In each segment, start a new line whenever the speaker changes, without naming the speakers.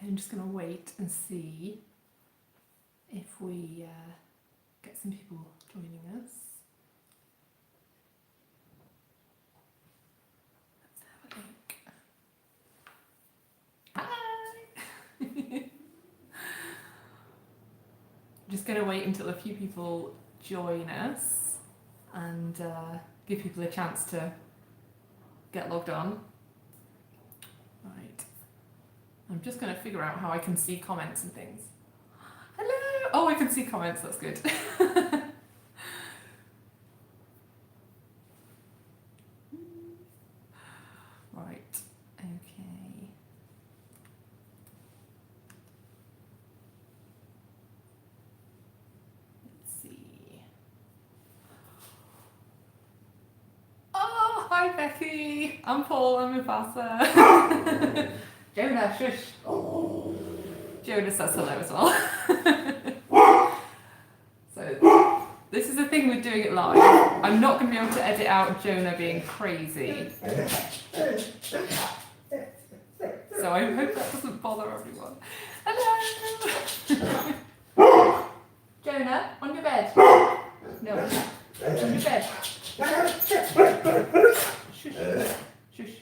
Okay, I'm just going to wait and see if we get some people joining us. Let's have a look. Hi! Just going to wait until a few people join us and give people a chance to get logged on. Right. I'm just going to figure out how I can see comments and things. Hello! Oh, I can see comments, that's good. Right, okay. Let's see. Oh, hi Becky! I'm Paul, I'm Mufasa. Jonah, shush. Jonah says hello as well. So, this is the thing with doing it live. I'm not going to be able to edit out Jonah being crazy. So I hope that doesn't bother everyone. Hello! Jonah, on your bed. No, on your bed. Shush. Shush.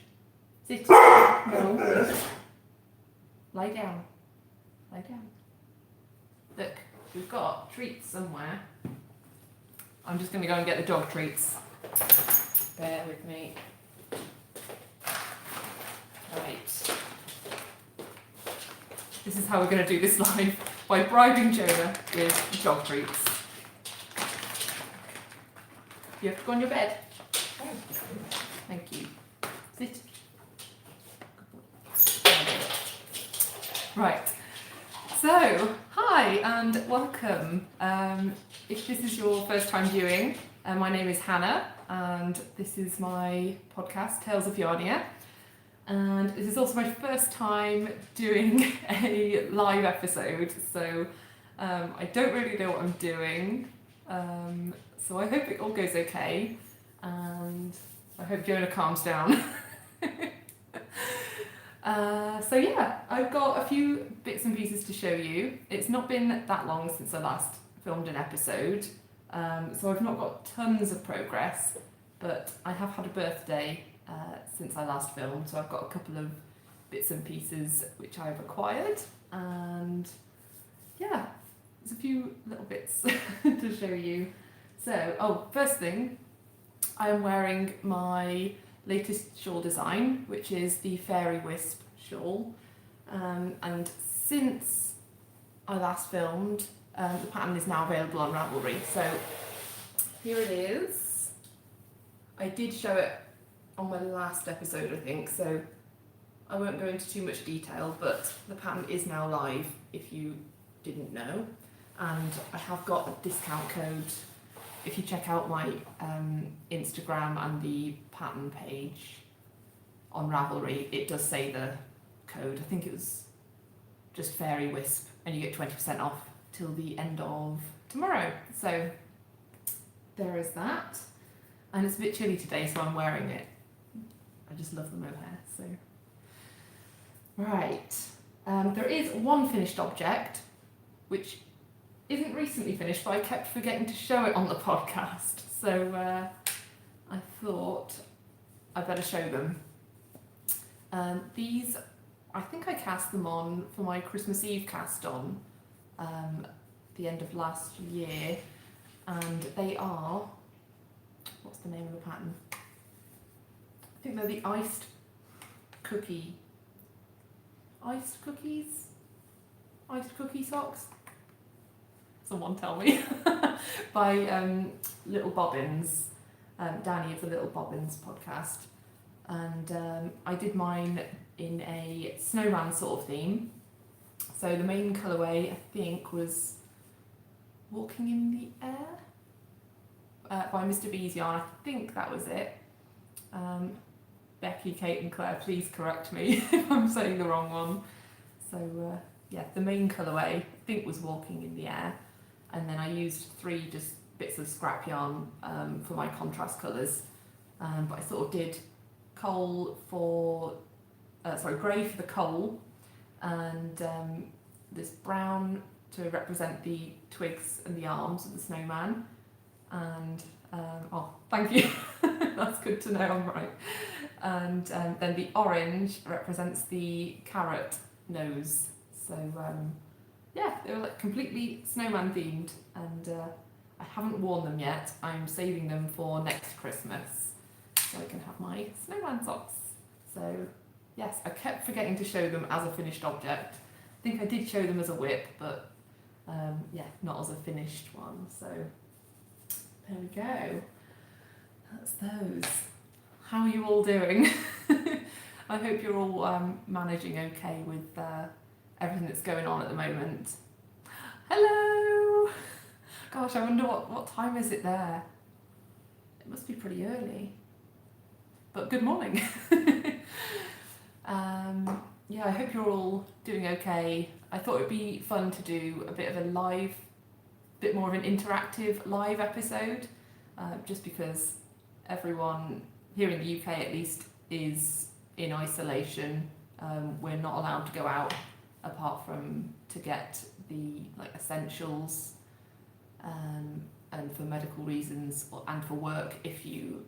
Sit. No. Lie down. Lie down. Look, we've got treats somewhere. I'm just going to go and get the dog treats. Bear with me. Right. This is how we're going to do this live, by bribing Jonah with dog treats. You have to go on your bed. Thank you. Sit. Right. So, hi and welcome. If this is your first time viewing, my name is Hannah and this is my podcast, Tales of Yarnia. And this is also my first time doing a live episode, so I don't really know what I'm doing. So I hope it all goes okay, and I hope Jonah calms down. So yeah, I've got a few bits and pieces to show you. It's not been that long since I last filmed an episode, so I've not got tons of progress, but I have had a birthday since I last filmed, so I've got a couple of bits and pieces which I've acquired, and yeah, there's a few little bits to show you. So, first thing, I am wearing my latest shawl design, which is the Fairy Wisp shawl, and since I last filmed, the pattern is now available on Ravelry. So here it is. I did show it on my last episode, I think, so I won't go into too much detail, but the pattern is now live if you didn't know, and I have got a discount code. If you check out my Instagram and the pattern page on Ravelry, it does say the code. I think it was just Fairy Wisp, and you get 20% off till the end of tomorrow. So there is that. And it's a bit chilly today, so I'm wearing it. I just love the mohair, so. Right. There is one finished object, which isn't recently finished, but I kept forgetting to show it on the podcast. So I thought I'd better show them. These, I think I cast them on for my Christmas Eve cast on the end of last year, and they are, what's the name of the pattern? I think they're the iced cookie socks. Someone tell me. By Little Bobbins, Danny of the Little Bobbins podcast, and I did mine in a snowman sort of theme. So the main colourway I think was Walking in the Air by Mr. B's Yarn. I think that was it. Becky, Kate and Claire, please correct me if I'm saying the wrong one. So yeah, the main colourway I think was Walking in the Air, and then I used 3 just bits of scrap yarn for my contrast colours, but I sort of did grey for the coal, and this brown to represent the twigs and the arms of the snowman, and oh, thank you, that's good to know, I'm right. And then the orange represents the carrot nose. So yeah, they were like completely snowman themed, and I haven't worn them yet. I'm saving them for next Christmas so I can have my snowman socks. So yes, I kept forgetting to show them as a finished object. I think I did show them as a whip, but yeah, not as a finished one. So there we go. That's those. How are you all doing? I hope you're all managing okay with everything that's going on at the moment. Hello! Gosh, I wonder what time is it there? It must be pretty early. But good morning. Yeah, I hope you're all doing okay. I thought it'd be fun to do a bit of a live, bit more of an interactive live episode, just because everyone here in the UK at least is in isolation. We're not allowed to go out apart from to get the like essentials, and for medical reasons, and for work if you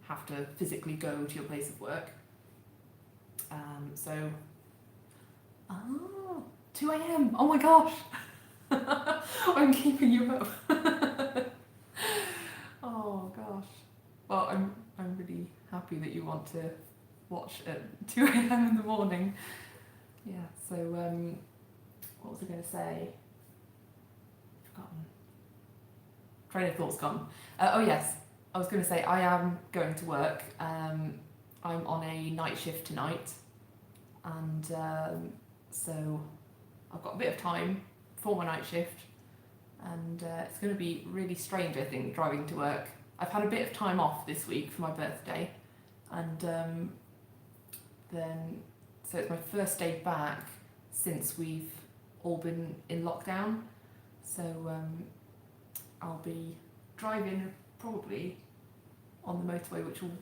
have to physically go to your place of work. So 2 a.m. Oh my gosh. I'm keeping you up. Oh gosh. Well, I'm really happy that you want to watch at 2 a.m. in the morning. Yeah, so what was I going to say? Forgotten. Train of thought's gone. Oh yes, I was going to say I am going to work. I'm on a night shift tonight, and so I've got a bit of time for my night shift, and it's going to be really strange, I think, driving to work. I've had a bit of time off this week for my birthday, and then so it's my first day back since we've all been in lockdown. So I'll be driving probably on the motorway, which will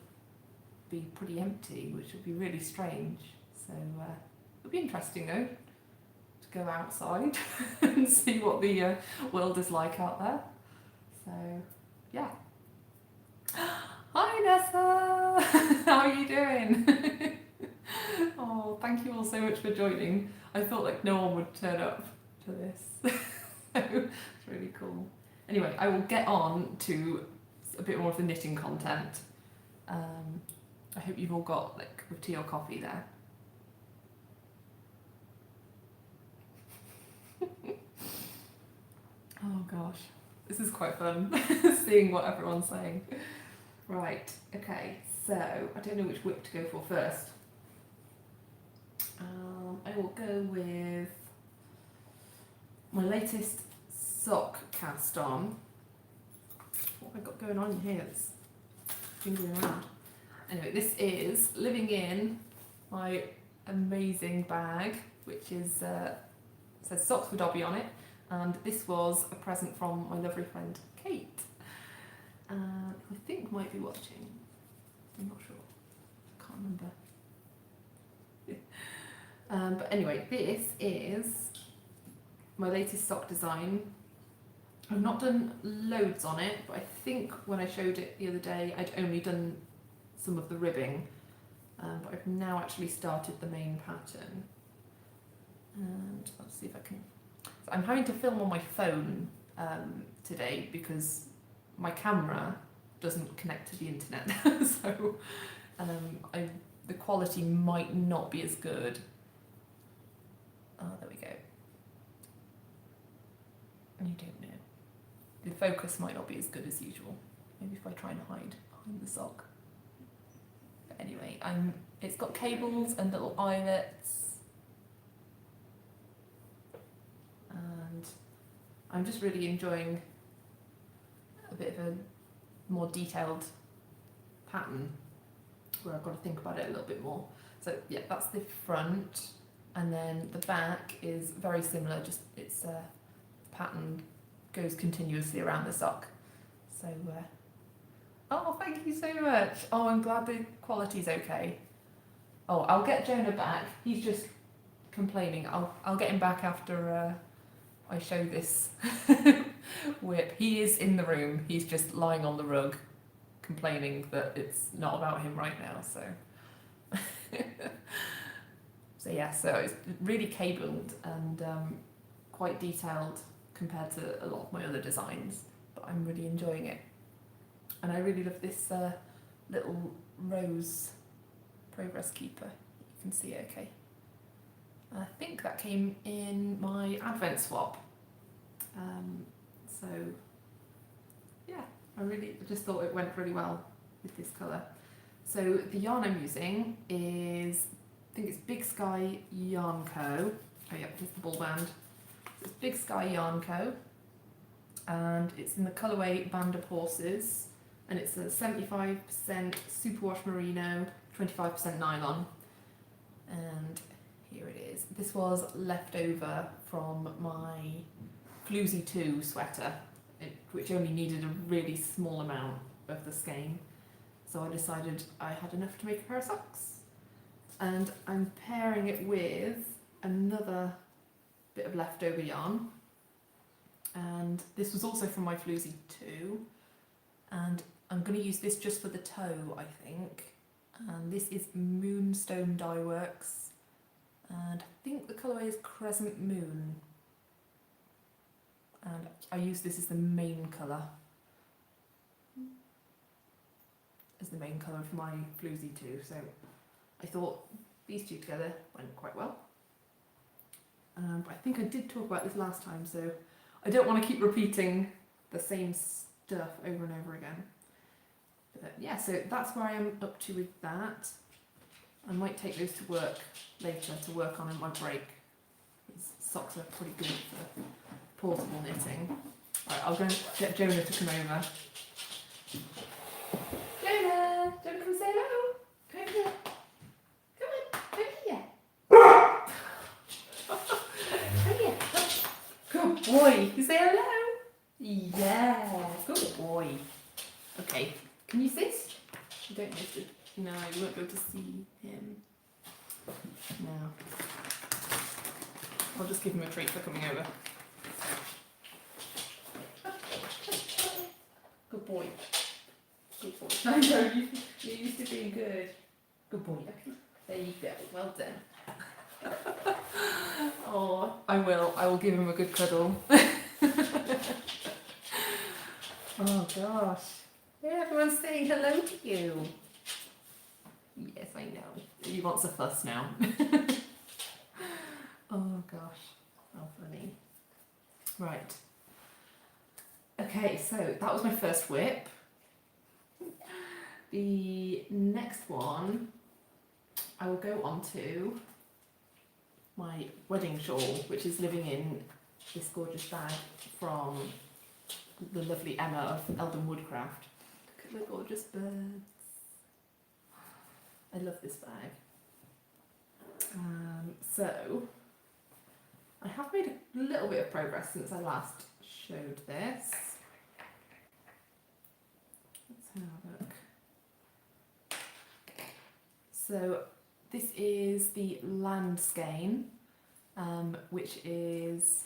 be pretty empty, which will be really strange. So it'll be interesting though to go outside and see what the world is like out there. So yeah. Hi Nessa! How are you doing? Oh, thank you all so much for joining. I thought like no one would turn up to this. So it's really cool. Anyway, I will get on to a bit more of the knitting content. I hope you've all got like a tea or coffee there. Oh gosh, this is quite fun, seeing what everyone's saying. Right, okay, so I don't know which whip to go for first. I will go with my latest sock cast on. What have I got going on here? It's fingering around. Anyway, this is living in my amazing bag, which is says Socks for Dobby on it, and this was a present from my lovely friend Kate, who I think might be watching. I'm not sure. I can't remember. But anyway, this is my latest sock design. I've not done loads on it, but I think when I showed it the other day, I'd only done some of the ribbing, but I've now actually started the main pattern. And let's see if I can. So I'm having to film on my phone today because my camera doesn't connect to the internet, so the quality might not be as good. Oh, there we go. You don't know. The focus might not be as good as usual. Maybe if I try and hide behind the sock. But anyway, it's got cables and little eyelets. And I'm just really enjoying a bit of a more detailed pattern where I've got to think about it a little bit more. So yeah, that's the front. And then the back is very similar, just it's pattern goes continuously around the sock. So, oh, thank you so much. Oh, I'm glad the quality's okay. Oh, I'll get Jonah back. He's just complaining. I'll get him back after I show this whip. He is in the room. He's just lying on the rug, complaining that it's not about him right now. So, so yeah. So it's really cabled and quite detailed compared to a lot of my other designs. But I'm really enjoying it, and I really love this little rose progress keeper. You can see it okay. I think that came in my Advent swap. So yeah, I just thought it went really well with this colour. So the yarn I'm using is, I think it's Big Sky Yarn Co. Oh yeah, here's the ball band. So it's Big Sky Yarn Co. And it's in the colourway Band of Horses, and it's a 75% superwash merino, 25% nylon. And here it is. This was left over from my Floozy 2 sweater, which only needed a really small amount of the skein. So I decided I had enough to make a pair of socks. And I'm pairing it with another bit of leftover yarn. And this was also from my Floozy 2. And I'm going to use this just for the toe, I think. And this is Moonstone Dye Works. And I think the colourway is Crescent Moon. And I use this as the main colour. As the main colour for my Floozy 2. So I thought these two together went quite well. But I think I did talk about this last time, so I don't want to keep repeating the same stuff over and over again. But yeah, so that's where I am up to with that. I might take those to work later to work on in my break. These socks are pretty good for portable knitting. Right, I'll go and get Jonah to come over. Jonah! Jonah, come say hello! Come over here. Come on, over here. Over here. Good boy. You say hello? Yeah, good boy. Okay, can you sit? You don't need to. No, you won't be able to see him. No. I'll just give him a treat for coming over. Good boy. Good boy. I know, you used to be good. Good boy. Okay. There you go. Well done. Oh, I will give him a good cuddle. Oh gosh. Yeah, everyone's saying hello to you. Yes, I know. He wants a fuss now. Oh gosh. How funny. Right. Okay, so that was my first whip. The next one I will go on to my wedding shawl, which is living in this gorgeous bag from the lovely Emma of Eldon Woodcraft. Look at the gorgeous birds. I love this bag. So I have made a little bit of progress since I last showed this. Let's have a look. So this is the land skein, which is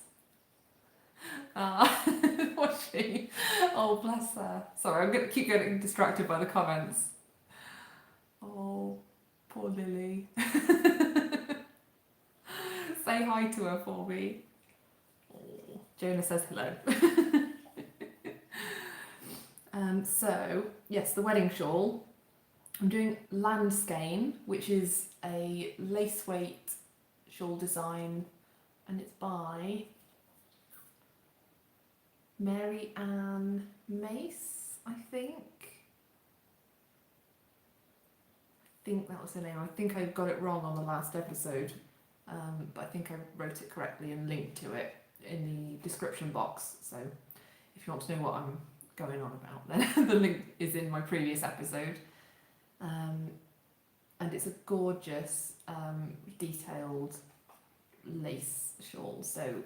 what's she? Oh, bless her. Sorry, I'm going to keep getting distracted by the comments. Oh, poor Lily. Say hi to her for me. Oh, Jonah says hello. So, yes, the wedding shawl. I'm doing land skein, which is a lace weight shawl design, and it's by Mary Ann Mace, I think. I think that was her name. I think I got it wrong on the last episode, but I think I wrote it correctly and linked to it in the description box. So if you want to know what I'm going on about, then the link is in my previous episode. And it's a gorgeous detailed lace shawl, so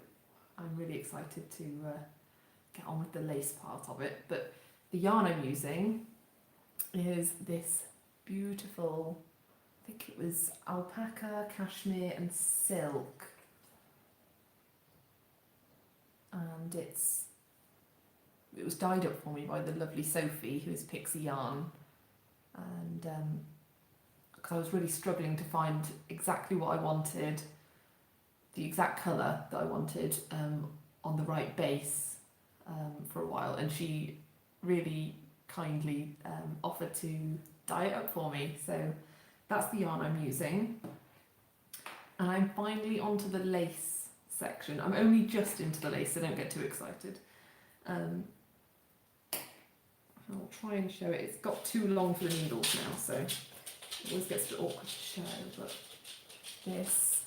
I'm really excited to get on with the lace part of it. But the yarn I'm using is this beautiful think it was alpaca, cashmere and silk. And it was dyed up for me by the lovely Sophie, who is Pixie Yarn. And because I was really struggling to find exactly what I wanted, the exact colour that I wanted on the right base for a while, and she really kindly offered to dye it up for me. So that's the yarn I'm using. And I'm finally onto the lace section. I'm only just into the lace, so don't get too excited. I'll try and show it. It's got too long for the needles now, so it always gets a bit awkward to show, but this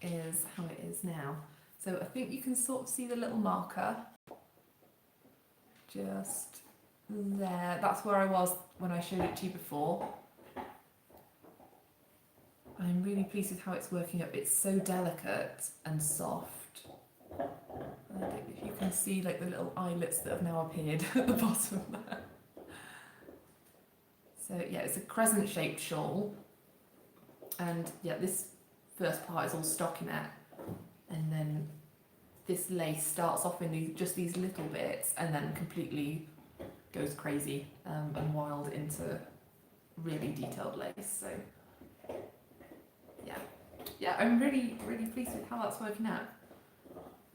is how it is now. So I think you can sort of see the little marker just there. That's where I was when I showed it to you before. I'm really pleased with how it's working up. It's so delicate and soft. I don't know if you can see like the little eyelets that have now appeared at the bottom there. So yeah, it's a crescent shaped shawl, and yeah, this first part is all stockinette, and then this lace starts off in just these little bits and then completely goes crazy and wild into really detailed lace. So yeah, I'm really pleased with how that's working out.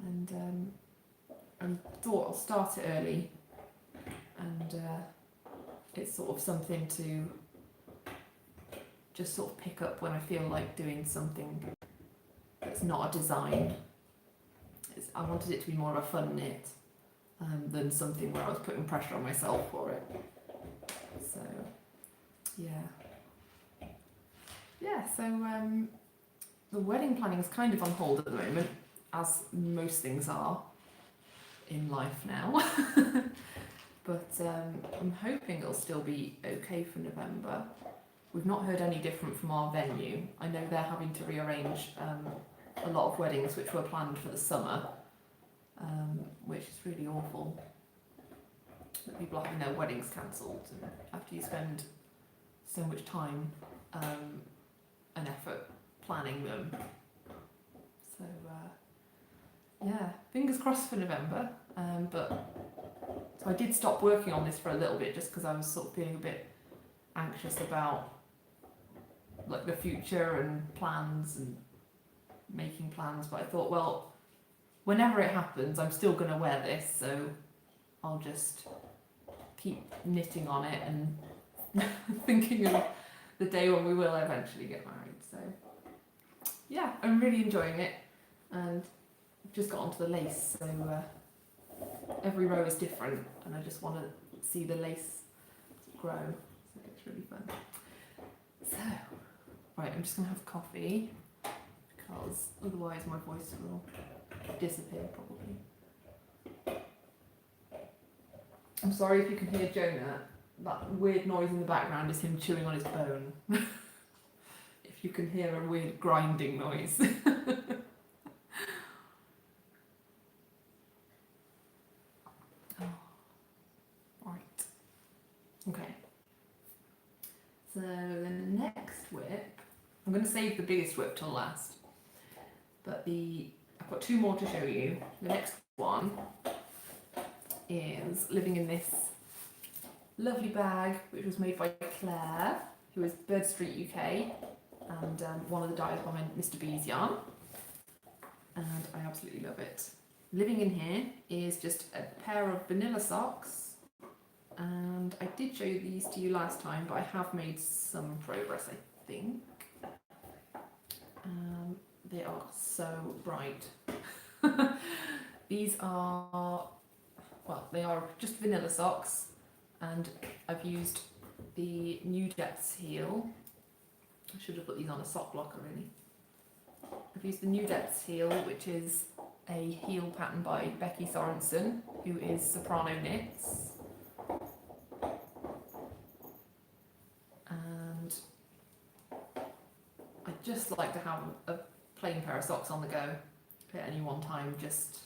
And I thought I'll start it early, and it's sort of something to just sort of pick up when I feel like doing something that's not a design. I wanted it to be more of a fun knit than something where I was putting pressure on myself for it. So so the wedding planning is kind of on hold at the moment, as most things are in life now. But I'm hoping it'll still be okay for November. We've not heard any different from our venue. I know they're having to rearrange a lot of weddings which were planned for the summer, which is really awful. That people are having their weddings cancelled, and after you spend so much time and effort planning them. So yeah, fingers crossed for November. So I did stop working on this for a little bit just because I was sort of feeling a bit anxious about like the future and plans and making plans. But I thought, well, whenever it happens, I'm still going to wear this, so I'll just keep knitting on it and thinking of the day when we will eventually get married. So yeah, I'm really enjoying it, and I've just got onto the lace, so every row is different, and I just want to see the lace grow, so it's really fun. So, right, I'm just going to have coffee, because otherwise my voice will disappear probably. I'm sorry if you can hear Jonah. That weird noise in the background is him chewing on his bone. If you can hear a weird grinding noise. Right. Okay. So the next whip, I'm going to save the biggest whip till last. But I've got two more to show you. The next one is living in this lovely bag, which was made by Claire, who is Bird Street UK, and one of the dyers behind Mr. B's yarn, and I absolutely love it. Living in here is just a pair of vanilla socks, and I did show these to you last time, but I have made some progress, I think. They are so bright. These are, well, they are just vanilla socks, and I've used the New Depths heel. I should have put these on a sock blocker really. I've used the New Depths heel, which is a heel pattern by Becky Sorensen, who is Soprano Knits. And I just like to have a plain pair of socks on the go at any one time, just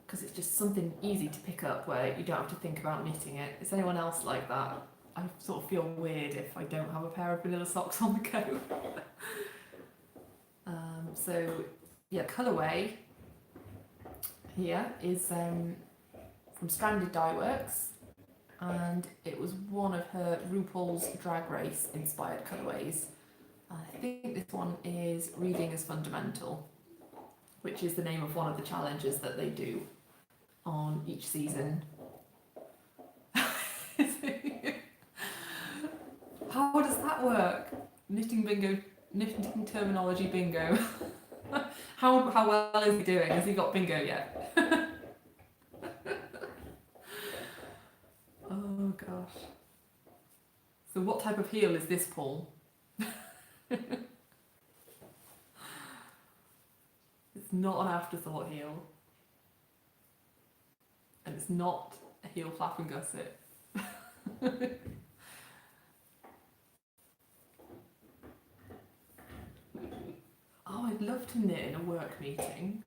because it's just something easy to pick up where you don't have to think about knitting it. Is anyone else like that? I sort of feel weird if I don't have a pair of vanilla socks on the go. So yeah, colourway here is from Stranded Dye Works, and it was one of her RuPaul's Drag Race inspired colourways. I think this one is Reading is Fundamental, which is the name of one of the challenges that they do on each season. How does that work? Knitting bingo, knitting terminology bingo. How well is he doing? Has he got bingo yet? Oh gosh. So what type of heel is this, Paul? It's not an afterthought heel. And it's not a heel flap and gusset. Oh, I'd love to knit in a work meeting.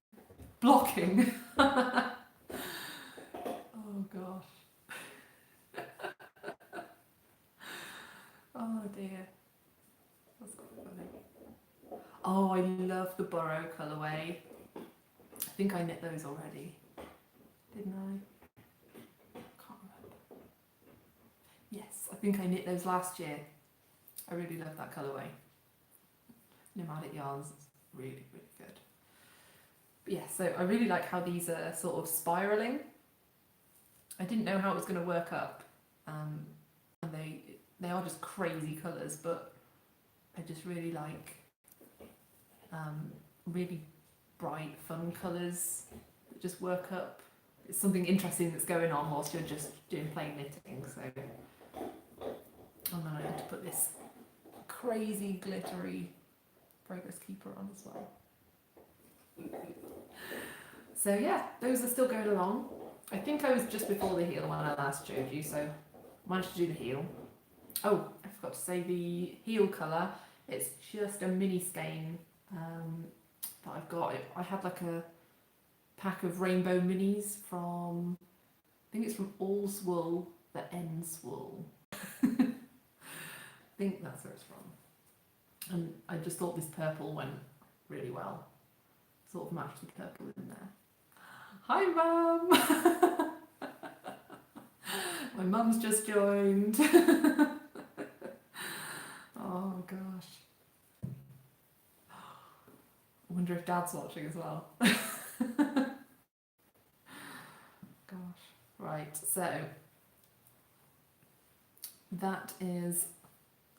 Blocking. Oh gosh. Oh dear. That's quite funny. Oh, I love the Burrow colourway. I think I knit those already. Didn't I? Can't remember. Yes, I think I knit those last year. I really love that colourway. Nomadic yarns, really, really good. But yeah, so I really like how these are sort of spiralling. I didn't know how it was going to work up, and they are just crazy colours, but I just really like really bright, fun colours that just work up. It's something interesting that's going on whilst you're just doing plain knitting. So, and then I had to put this crazy glittery Progress Keeper on as well. So yeah, those are still going along. I think I was just before the heel when I last showed you, so managed to do the heel. Oh, I forgot to say the heel colour. It's just a mini skein that I've got. I had like a pack of rainbow minis from, I think it's from All's Wool that Ends Wool. I think that's where it's from. And I just thought this purple went really well. Sort of matched the purple in there. Hi, Mum! My mum's just joined. Oh, gosh. I wonder if Dad's watching as well. Gosh. Right, so that is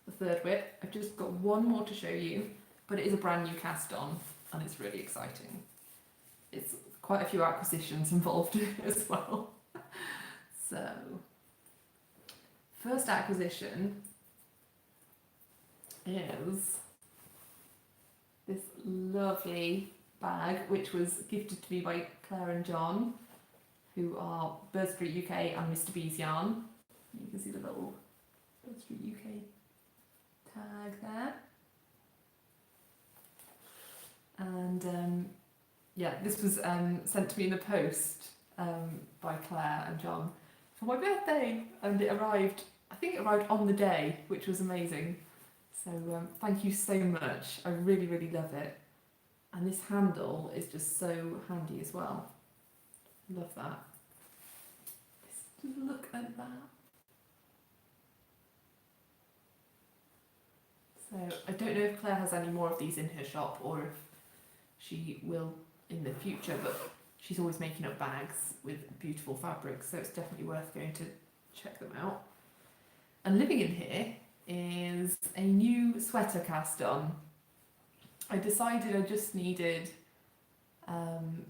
the third whip. I've just got one more to show you, but it is a brand new cast on and it's really exciting. It's quite a few acquisitions involved as well. So, first acquisition is this lovely bag, which was gifted to me by Claire and John, who are Bird Street UK and Mr. B's Yarn. You can see the little Bird Street UK tag there. And yeah, this was sent to me in the post by Claire and John for my birthday, and it arrived, I think it arrived on the day, which was amazing. So thank you so much. I really, really love it. And this handle is just so handy as well. Love that. Just look at that. So I don't know if Claire has any more of these in her shop or if she will in the future, but she's always making up bags with beautiful fabrics, so it's definitely worth going to check them out. And living in here is a new sweater cast on. I decided I just needed, I'm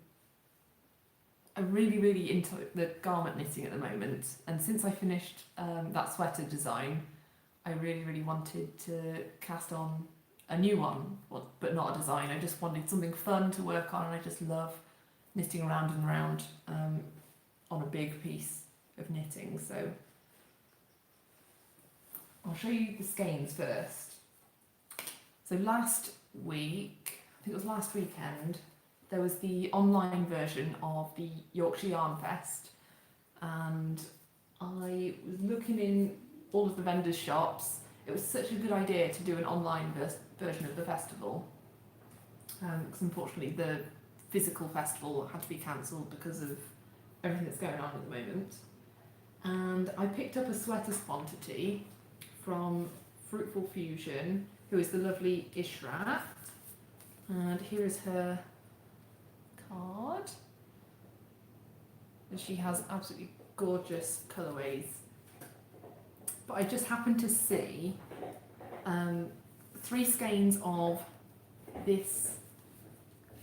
really, really into the garment knitting at the moment, and since I finished that sweater design, I really, really wanted to cast on a new one, well, but not a design. I just wanted something fun to work on, and I just love knitting around and around on a big piece of knitting. So I'll show you the skeins first. So last week, I think it was last weekend, there was the online version of the Yorkshire Yarn Fest, and I was looking in all of the vendors' shops. It was such a good idea to do an online version of the festival, because unfortunately the physical festival had to be cancelled because of everything that's going on at the moment. And I picked up a sweaters quantity from Fruitful Fusion, who is the lovely Ishrat. And here is her card. And she has absolutely gorgeous colourways. But I just happened to see 3 skeins of this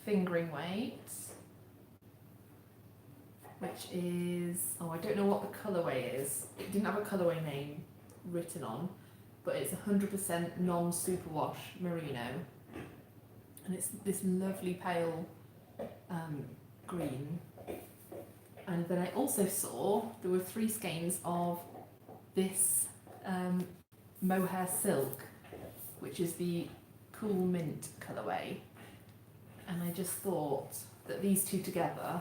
fingering weight, which is, oh, I don't know what the colourway is. It didn't have a colourway name written on, but it's 100% non-superwash merino. And it's this lovely pale green. And then I also saw there were 3 skeins of this mohair silk, which is the cool mint colourway. And I just thought that these two together,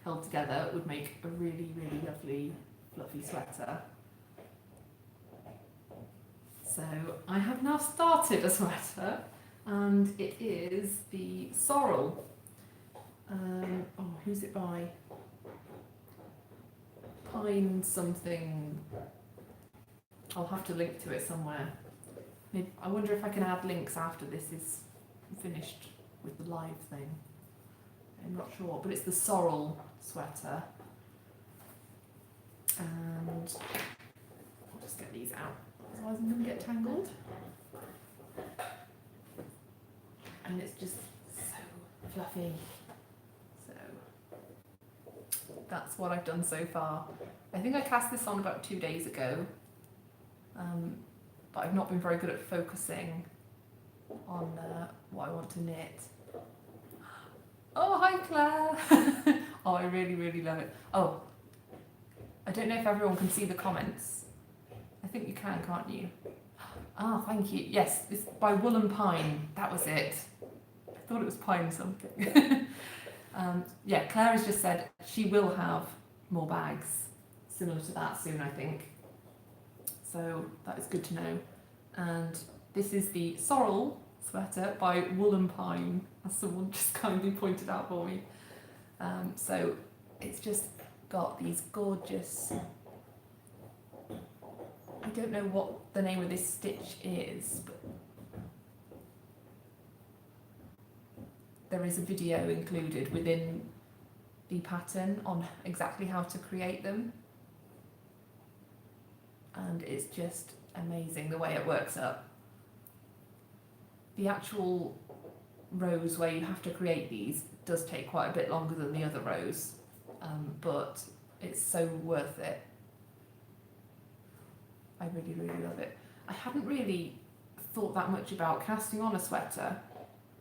held together, would make a really, really lovely, fluffy sweater. So I have now started a sweater, and it is the Sorel. Oh, who's it by? Pine something. I'll have to link to it somewhere. I wonder if I can add links after this is finished with the live thing. I'm not sure, but it's the Sorel sweater. And I'll just get these out, otherwise I'm going to get tangled. And it's just so fluffy. So that's what I've done so far. I think I cast this on about 2 days ago, but I've not been very good at focusing on what I want to knit. Oh, hi Claire! Oh, I really, really love it. Oh, I don't know if everyone can see the comments. I think you can, can't you? Ah, thank you. Yes, it's by Wool and Pine. That was it. I thought it was Pine something. Yeah, Claire has just said she will have more bags similar to that soon, I think. So that is good to know. And this is the Sorel sweater by Wool and Pine, as someone just kindly pointed out for me. So it's just got these gorgeous, I don't know what the name of this stitch is, but there is a video included within the pattern on exactly how to create them. And it's just amazing the way it works up. The actual rows where you have to create these does take quite a bit longer than the other rows, but it's so worth it. I really, really love it. I hadn't really thought that much about casting on a sweater,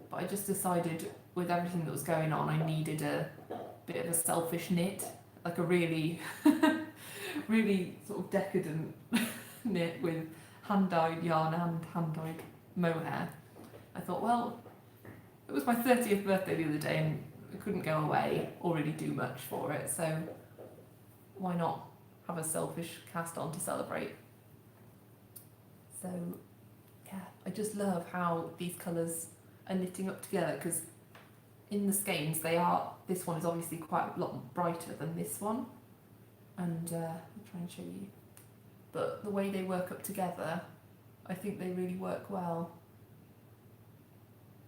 but I just decided with everything that was going on, I needed a bit of a selfish knit, like a really, really sort of decadent knit with hand-dyed yarn and hand-dyed mohair. I thought, well, it was my 30th birthday the other day and I couldn't go away or really do much for it, so why not have a selfish cast on to celebrate? So yeah, I just love how these colours are knitting up together, because in the skeins this one is obviously quite a lot brighter than this one, and I'll try and show you, but the way they work up together, I think they really work well.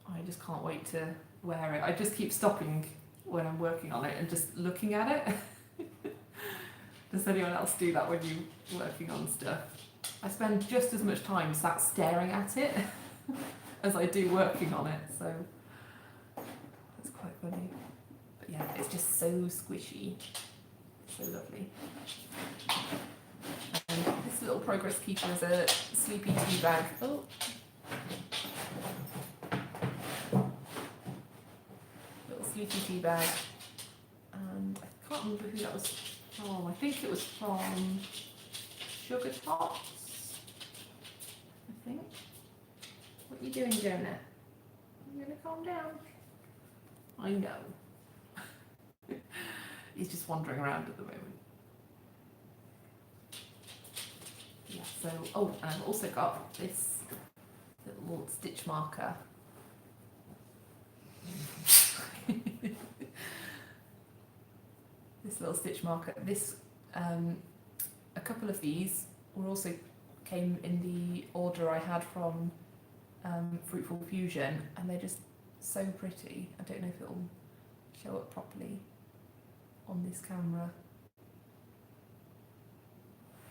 I just can't wait to wear it. I just keep stopping when I'm working on it and just looking at it. Does anyone else do that when you're working on stuff? I spend just as much time sat staring at it as I do working on it, so that's quite funny. But yeah, it's just so squishy, so lovely. And this little progress keeper is a sleepy tea bag. Oh. Sleepy tea bag, and I can't remember who that was from. I think it was from Sugar Tots, I think. What are you doing, Jonah? You gonna calm down? I know. He's just wandering around at the moment. Yes. So, oh, and I've also got this little stitch marker. This little stitch marker. This, a couple of these were also came in the order I had from Fruitful Fusion, and they're just so pretty. I don't know if it'll show up properly on this camera,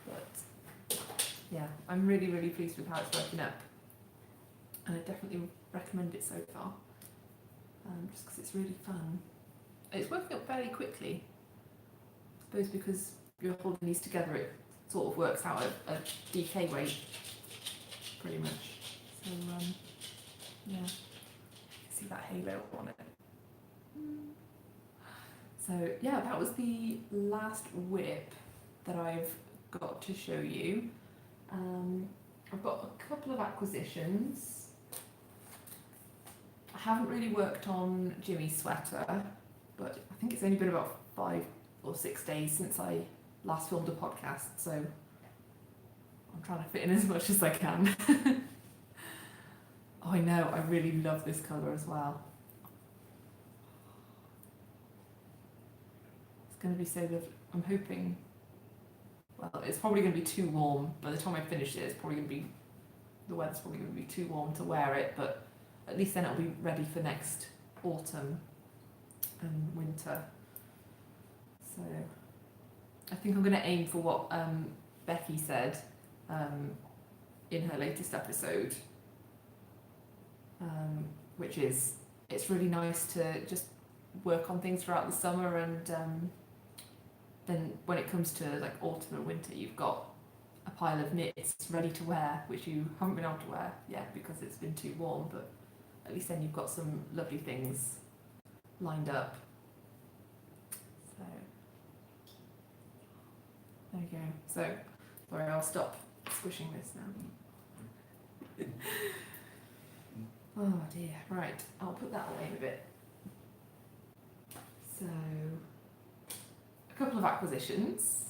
but yeah, I'm really, really pleased with how it's working up, and I definitely recommend it so far, just because it's really fun. It's working up fairly quickly, I suppose, because you're holding these together. It sort of works out a DK weight, pretty much. So yeah, see that halo on it. So yeah, that was the last whip that I've got to show you. I've got a couple of acquisitions. I haven't really worked on Jimmy's sweater, but I think it's only been about 5 or 6 days since I last filmed a podcast, so I'm trying to fit in as much as I can. Oh, I know, I really love this colour as well. It's going to be so good. I'm hoping, well, it's probably going to be too warm. By the time I finish it, it's probably going to be, the weather's probably going to be too warm to wear it, but at least then it'll be ready for next autumn and winter. So I think I'm going to aim for what Becky said in her latest episode, which is it's really nice to just work on things throughout the summer, and then when it comes to like autumn and winter, you've got a pile of knits ready to wear, which you haven't been able to wear yet because it's been too warm, but at least then you've got some lovely things lined up. So there you go. So sorry, I'll stop squishing this now. Oh dear, right, I'll put that away in a bit. So, a couple of acquisitions.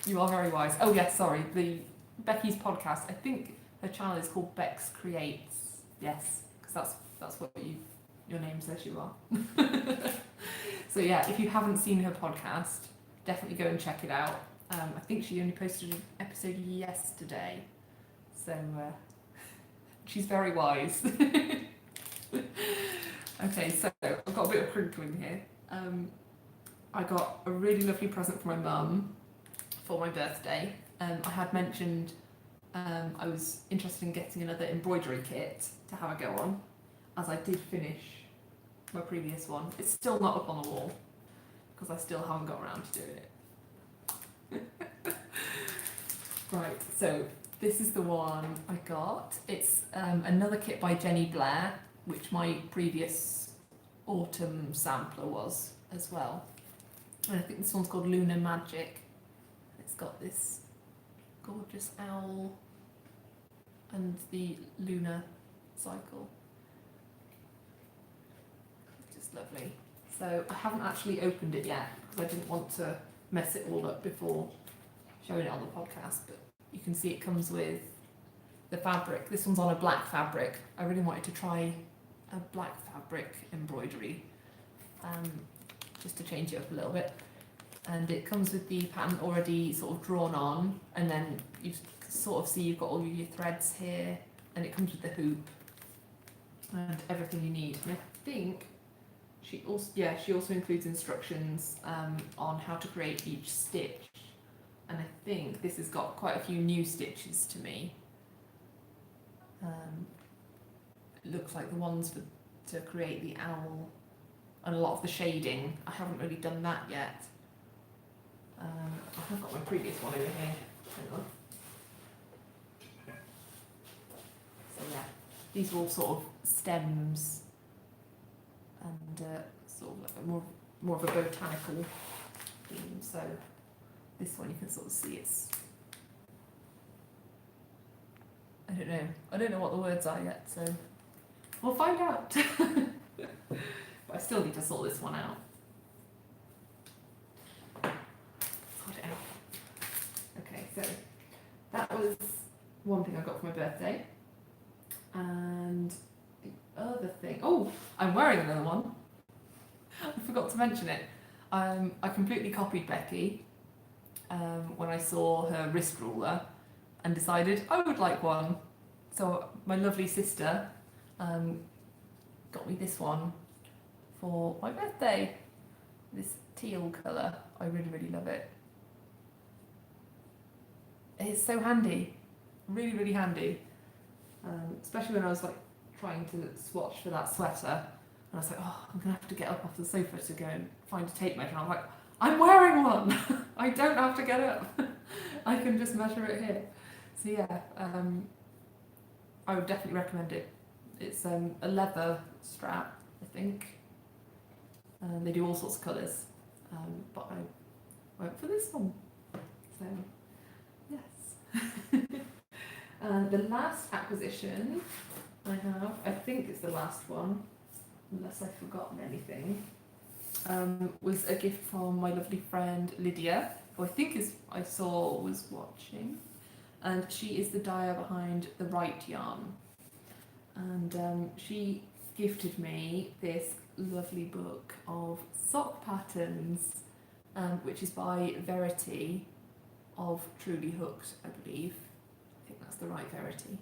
You are very wise. Oh yes, sorry, Becky's podcast, I think her channel is called Bex Creates. Yes, because that's what your name says you are. So yeah, if you haven't seen her podcast, definitely go and check it out. I think she only posted an episode yesterday, so she's very wise. Okay, so I've got a bit of crinkling here. I got a really lovely present from my mum for my birthday. I had mentioned I was interested in getting another embroidery kit to have a go on, as I did finish my previous one. It's still not up on the wall because I still haven't got around to doing it. Right, so this is the one I got. It's another kit by Blair, which my previous autumn sampler was as well. And I think this one's called Lunar Magic. It's got this gorgeous owl and the lunar cycle. It's just lovely. So I haven't actually opened it yet because I didn't want to mess it all up before showing it on the podcast, but you can see it comes with the fabric. This one's on a black fabric. I really wanted to try a black fabric embroidery, just to change it up a little bit. And it comes with the pattern already sort of drawn on, and then you sort of see you've got all your threads here, and it comes with the hoop and everything you need. And I think she also includes instructions on how to create each stitch. And I think this has got quite a few new stitches to me. It looks like the ones to create the owl and a lot of the shading. I haven't really done that yet. I have got my previous one over here. Hang on. So yeah, these are all sort of stems and sort of like more of a botanical theme. So this one you can sort of see it's, I don't know what the words are yet, so we'll find out. But I still need to sort this one out. got it out. Okay, so that was one thing I got for my birthday. And the other thing, oh, I'm wearing another one. I forgot to mention it. I completely copied Becky when I saw her wrist ruler and decided I would like one. So my lovely sister got me this one for my birthday. This teal colour. I really, really love it. It's so handy. Really, really handy. Especially when I was like trying to swatch for that sweater. And I was like, oh, I'm going to have to get up off the sofa to go and find a tape measure. And I was like, I'm wearing one! I don't have to get up. I can just measure it here. So yeah, I would definitely recommend it. It's a leather strap, I think. They do all sorts of colours. But I went for this one. So, yes. And the last acquisition I have, I think it's the last one, unless I've forgotten anything, was a gift from my lovely friend Lydia, who I saw was watching, and she is the dyer behind the Right Yarn, and she gifted me this lovely book of sock patterns, which is by Verity of Truly Hooked, I believe. I think that's the right Verity.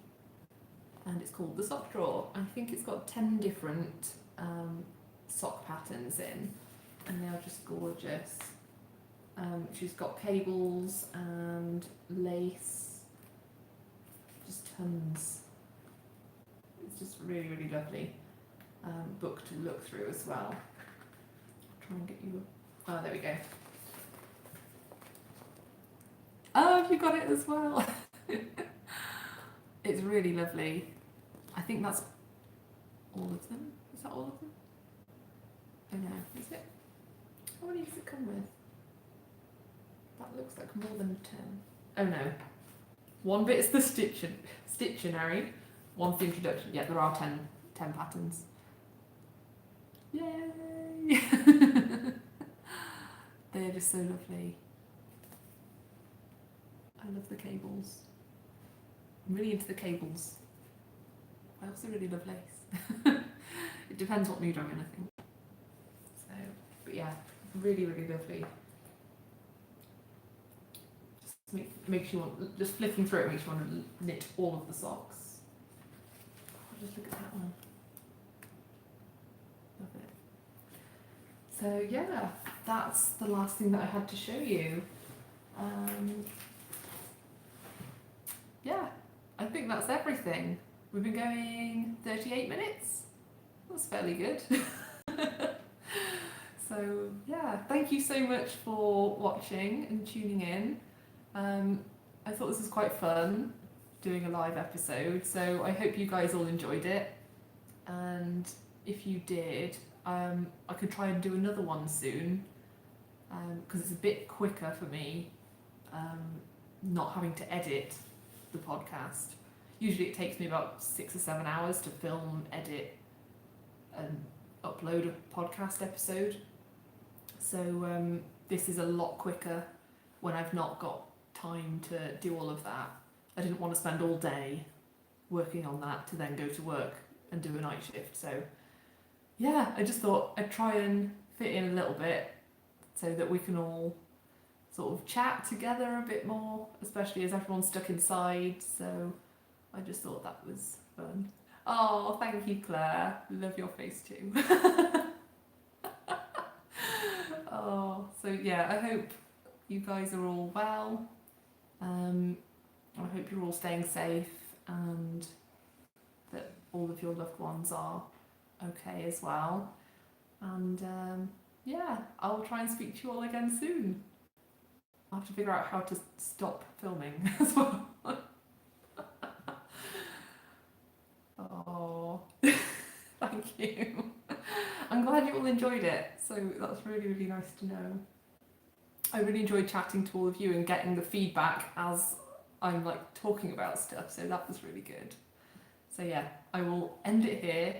And it's called The Sock Drawer. I think it's got 10 different sock patterns in, and they are just gorgeous. She's got cables and lace, just tons. It's just really, really lovely book to look through as well. I'll try and get you. Oh, there we go. Oh, you got it as well. It's really lovely. I think that's all of them. Is that all of them? Oh no, is it? How many does it come with? That looks like more than 10. Oh no. One bit is the stittionary, one's the introduction. Yeah, there are 10 patterns. Yay! They're just so lovely. I love the cables. I'm really into the cables. I also really love lace. It depends what mood I'm in, I think. So, but yeah, really, really lovely. Just makes you want, just flicking through it makes you want to knit all of the socks. I'll just look at that one. Love it. So yeah, that's the last thing that I had to show you. Yeah, I think that's everything. We've been going 38 minutes. That's fairly good. So yeah, thank you so much for watching and tuning in. I thought this was quite fun doing a live episode, so I hope you guys all enjoyed it. And if you did, I could try and do another one soon, because it's a bit quicker for me, not having to edit the podcast. Usually it takes me about 6 or 7 hours to film, edit and upload a podcast episode. So this is a lot quicker when I've not got time to do all of that. I didn't want to spend all day working on that to then go to work and do a night shift. So yeah, I just thought I'd try and fit in a little bit so that we can all sort of chat together a bit more, especially as everyone's stuck inside. So I just thought that was fun. Oh, thank you, Claire. Love your face too. Oh, so yeah, I hope you guys are all well. I hope you're all staying safe and that all of your loved ones are okay as well. And yeah, I'll try and speak to you all again soon. I'll have to figure out how to stop filming as well. Oh, thank you. I'm glad you all enjoyed it. So that's really, really nice to know. I really enjoyed chatting to all of you and getting the feedback as I'm like talking about stuff. So that was really good. So yeah, I will end it here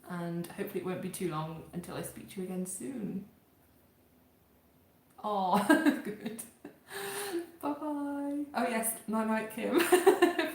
and hopefully it won't be too long until I speak to you again soon. Oh, good. guess night night, Kim.